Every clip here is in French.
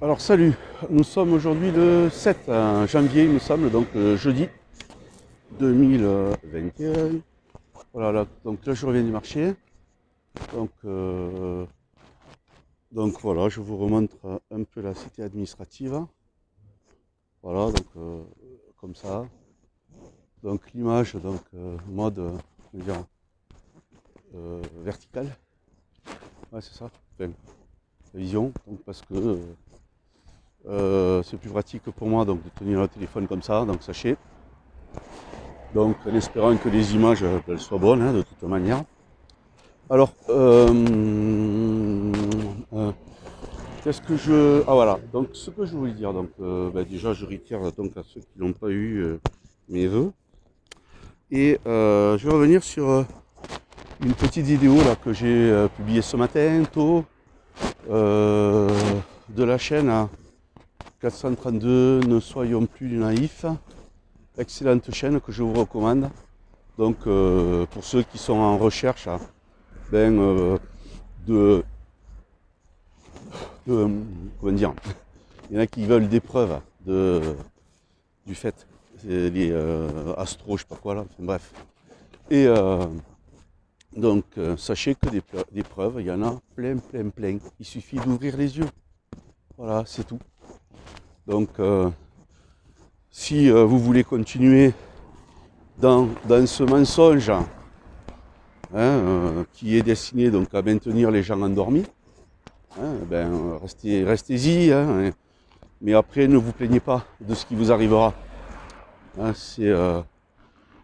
Alors salut, nous sommes aujourd'hui le 7 janvier il me semble, donc jeudi 2021. Voilà, donc là je reviens du marché. Donc, donc voilà, je vous remontre un peu la cité administrative. Voilà, donc comme ça. Donc l'image, donc mode comment dire, verticale. Ouais c'est ça. Enfin, la vision, donc parce que c'est plus pratique pour moi donc de tenir le téléphone comme ça, donc sachez. Donc en espérant que les images elles soient bonnes hein, de toute manière. Alors, qu'est-ce que je... Ah voilà, donc ce que je voulais dire, donc déjà je réitère donc à ceux qui n'ont pas eu mes vœux. Et je vais revenir sur une petite vidéo là, que j'ai publiée ce matin, tôt, euh, de la chaîne 432, Ne soyons plus naïfs. Excellente chaîne que je vous recommande. Donc pour ceux qui sont en recherche de, comment dire, il y en a qui veulent des preuves du fait, les astro, je sais pas quoi là, enfin, bref. Et donc sachez que des preuves, il y en a plein. Il suffit d'ouvrir les yeux. Voilà, c'est tout. Donc si vous voulez continuer dans ce mensonge hein, qui est destiné donc à maintenir les gens endormis, hein, restez-y. Hein, mais après, ne vous plaignez pas de ce qui vous arrivera. Hein, c'est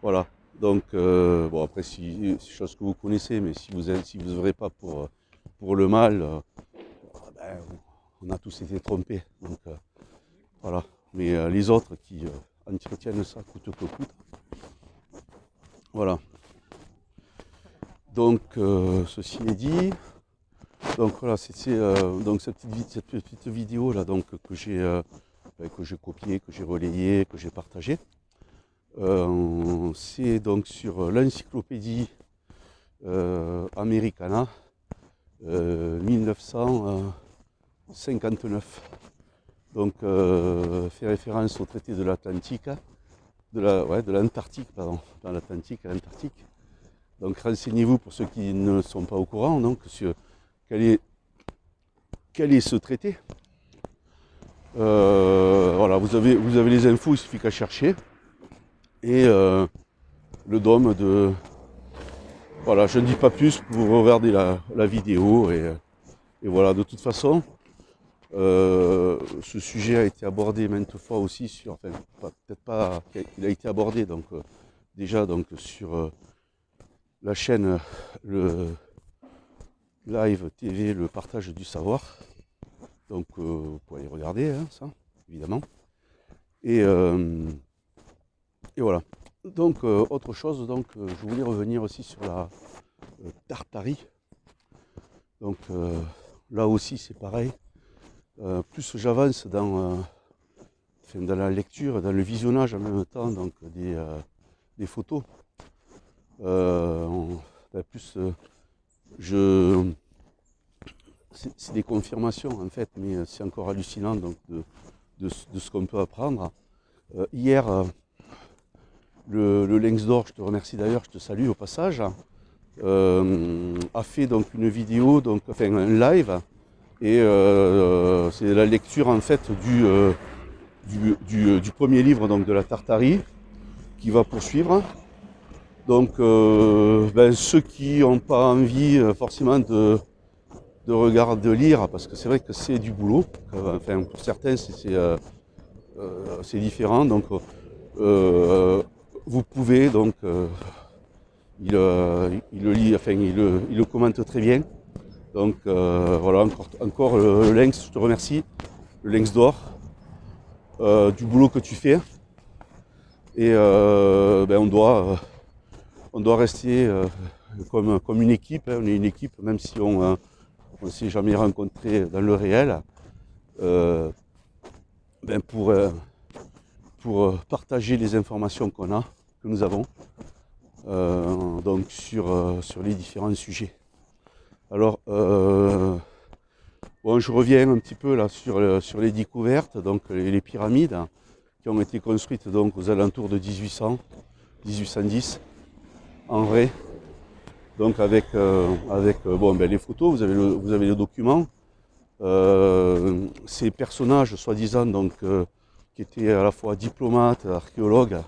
voilà. Donc bon après si c'est chose que vous connaissez, mais si vous œuvrez pas pour le mal, ben, on a tous été trompés. Donc voilà. Mais les autres qui entretiennent ça coûte que coûte. Voilà. Donc ceci est dit. Donc voilà, c'est donc cette petite vidéo là donc que j'ai copiée, que j'ai relayée, que j'ai partagée. C'est donc sur l'encyclopédie Americana 1959. Donc fait référence au traité de l'Atlantique, de l'Antarctique, pardon, dans l'Atlantique, à l'Antarctique. Donc renseignez-vous pour ceux qui ne sont pas au courant, donc sur quel est, quel est ce traité. Voilà, vous avez les infos, il suffit qu'à chercher. Et le dôme de... Voilà, je ne dis pas plus pour regarder la vidéo. Et voilà, de toute façon, ce sujet a été abordé maintes fois aussi sur... Enfin, peut-être pas... Il a été abordé donc déjà donc, sur la chaîne le live TV, le partage du savoir. Donc vous pouvez aller regarder hein, ça, évidemment. Et, et voilà. Donc autre chose, donc je voulais revenir aussi sur la Tartarie. Donc là aussi c'est pareil. Plus j'avance dans la lecture, dans le visionnage en même temps donc des photos, plus je c'est des confirmations en fait, mais c'est encore hallucinant donc de ce qu'on peut apprendre. Hier, le Lynx d'Or, je te remercie d'ailleurs, je te salue au passage, a fait donc une vidéo, donc, enfin un live, et c'est la lecture en fait du premier livre donc, de la Tartarie qui va poursuivre. Donc ceux qui n'ont pas envie forcément de regarder, de lire, parce que c'est vrai que c'est du boulot, enfin pour certains c'est différent, donc vous pouvez donc il le lit, enfin il le commente très bien. Donc voilà, encore le Lynx, je te remercie, le Lynx d'or, du boulot que tu fais. Et on doit rester comme une équipe, hein. On est une équipe, même si on ne s'est jamais rencontré dans le réel, euh, ben pour partager les informations qu'on a, que nous avons, donc sur les différents sujets. Alors, Bon, je reviens un petit peu là sur les découvertes, donc les pyramides qui ont été construites donc aux alentours de 1800, 1810 en vrai. Donc avec bon, ben, les photos, vous avez le document. Ces personnages soi-disant donc qui étaient à la fois diplomates, archéologues,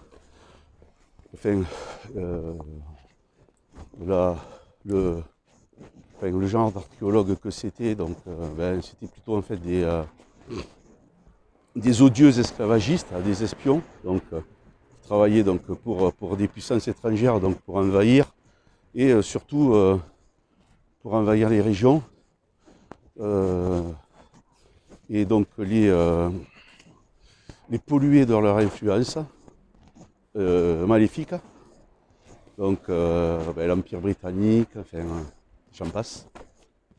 enfin la, le, enfin, le genre d'archéologue que c'était, donc ben, c'était plutôt en fait des odieux esclavagistes, des espions, donc qui travaillaient donc pour des puissances étrangères, donc pour envahir et surtout pour envahir les régions et donc les polluer de leur influence maléfique. Donc ben, l'Empire britannique, enfin j'en passe,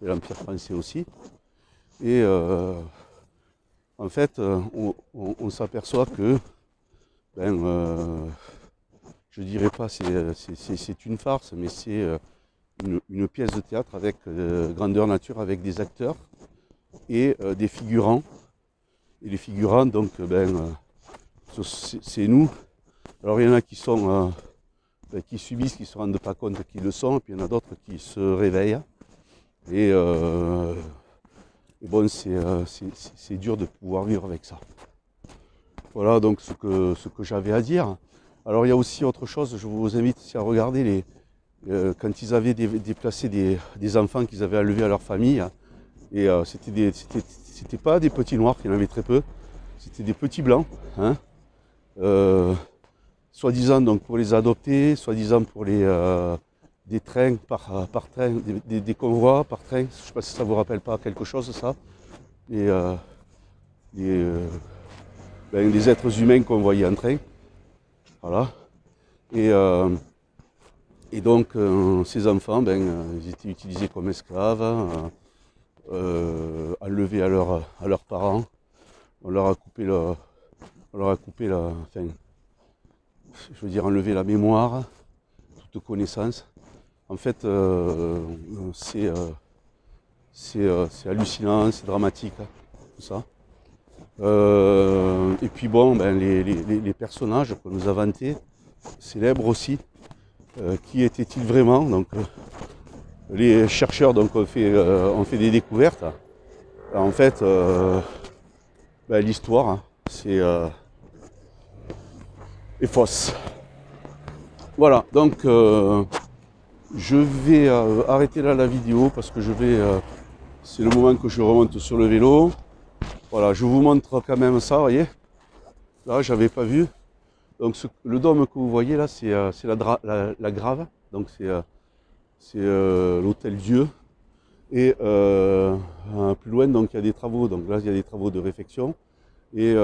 et l'Empire français aussi. Et en fait, on s'aperçoit que, ben, je dirais pas c'est une farce, mais c'est une pièce de théâtre avec grandeur nature, avec des acteurs et des figurants. Et les figurants, donc, ben, c'est nous. Alors il y en a qui sont qui subissent, qui ne se rendent pas compte qu'ils le sont, et puis il y en a d'autres qui se réveillent. Et bon, c'est dur de pouvoir vivre avec ça. Voilà donc ce que j'avais à dire. Alors il y a aussi autre chose, je vous invite aussi à regarder quand ils avaient déplacé des enfants qu'ils avaient enlevés à leur famille. Et c'était pas des petits noirs, il y en avait très peu, c'était des petits blancs. Hein, soi-disant donc pour les adopter, soi-disant pour des trains par train, des convois par train. Je ne sais pas si ça vous rappelle pas quelque chose ça. Les êtres humains convoyés en train. Voilà. Et donc ces enfants, ils étaient utilisés comme esclaves, enlevés à leurs parents. On leur a coupé enfin, je veux dire enlever la mémoire, toute connaissance. En fait, c'est hallucinant, c'est dramatique, hein, tout ça. Et puis bon, ben, les personnages qu'on nous a vantés, célèbres aussi, qui étaient-ils vraiment? Donc, les chercheurs donc, ont fait des découvertes. En fait, ben, l'histoire, hein, est fausse. Voilà, donc je vais arrêter là la vidéo parce que c'est le moment que je remonte sur le vélo. Voilà, je vous montre quand même ça, vous voyez. Là, j'avais pas vu. Donc le dôme que vous voyez là, c'est la Grave. Donc c'est l'hôtel Dieu. Et plus loin, donc il y a des travaux. Donc là, il y a des travaux de réfection. Et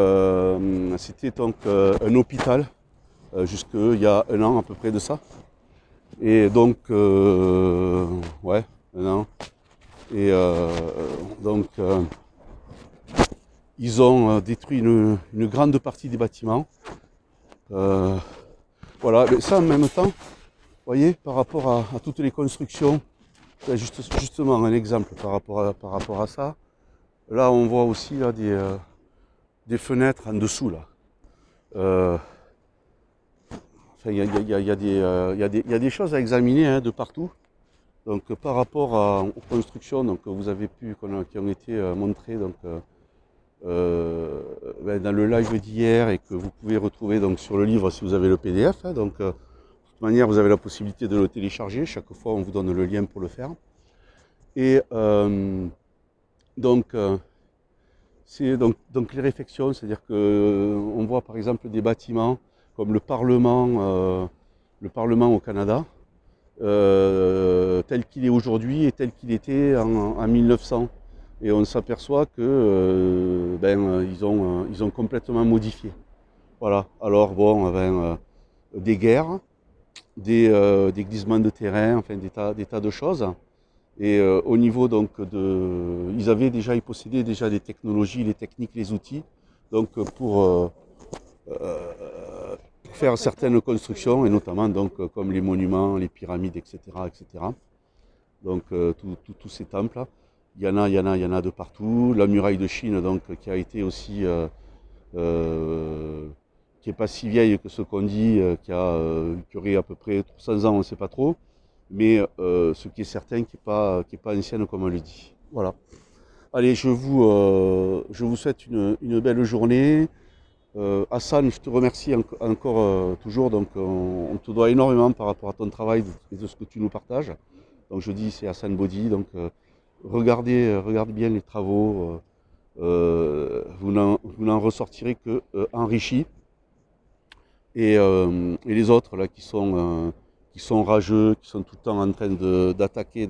c'était donc un hôpital jusqu'il y a un an à peu près de ça. Et donc, ouais, un an. Et donc, ils ont détruit une grande partie des bâtiments. Voilà, mais ça en même temps, vous voyez, par rapport à toutes les constructions, c'est justement un exemple par rapport à ça. Là, on voit aussi là, des fenêtres en dessous. Là. Enfin, il y a des choses à examiner hein, de partout. Donc, par rapport aux constructions donc, vous avez qui ont été montrées donc, dans le live d'hier et que vous pouvez retrouver donc, sur le livre si vous avez le PDF. Hein, donc, de toute manière, vous avez la possibilité de le télécharger. Chaque fois, on vous donne le lien pour le faire. Et donc, c'est donc les réfections, c'est-à-dire qu'on voit par exemple des bâtiments comme le Parlement au Canada, tel qu'il est aujourd'hui et tel qu'il était en 1900. Et on s'aperçoit que ils ont complètement modifié. Voilà. Alors bon, des guerres, des glissements de terrain, enfin des tas de choses. Et au niveau donc ils possédaient déjà des technologies, les techniques, les outils, donc pour faire certaines constructions et notamment donc comme les monuments, les pyramides, etc., etc. Donc tous ces temples-là. il y en a de partout. La muraille de Chine, donc, qui a été aussi, qui est pas si vieille que ce qu'on dit, qui aurait à peu près 300 ans, on ne sait pas trop. Mais ce qui est certain, qui est pas ancienne comme on le dit. Voilà. Allez, je vous souhaite une belle journée. Hassan, je te remercie encore toujours. Donc, on te doit énormément par rapport à ton travail et de ce que tu nous partages. Donc, je dis, c'est Hassan Body. Donc, regardez bien les travaux. Vous n'en ressortirez que enrichi. Et les autres là qui sont rageux, qui sont tout le temps en train d'attaquer,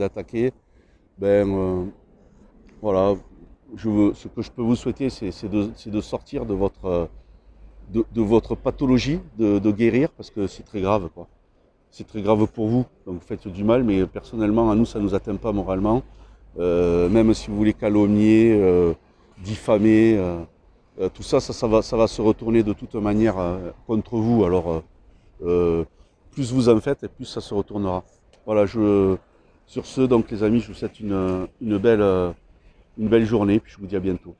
ben voilà, ce que je peux vous souhaiter, c'est de sortir de votre pathologie, de guérir, parce que c'est très grave, quoi. C'est très grave pour vous, donc vous faites du mal, mais personnellement, à nous, ça ne nous atteint pas moralement. Même si vous voulez calomnier, diffamer, tout ça, ça va se retourner de toute manière contre vous. Alors, plus vous en faites, et plus ça se retournera. Voilà, sur ce, donc les amis, je vous souhaite une belle journée, puis je vous dis à bientôt.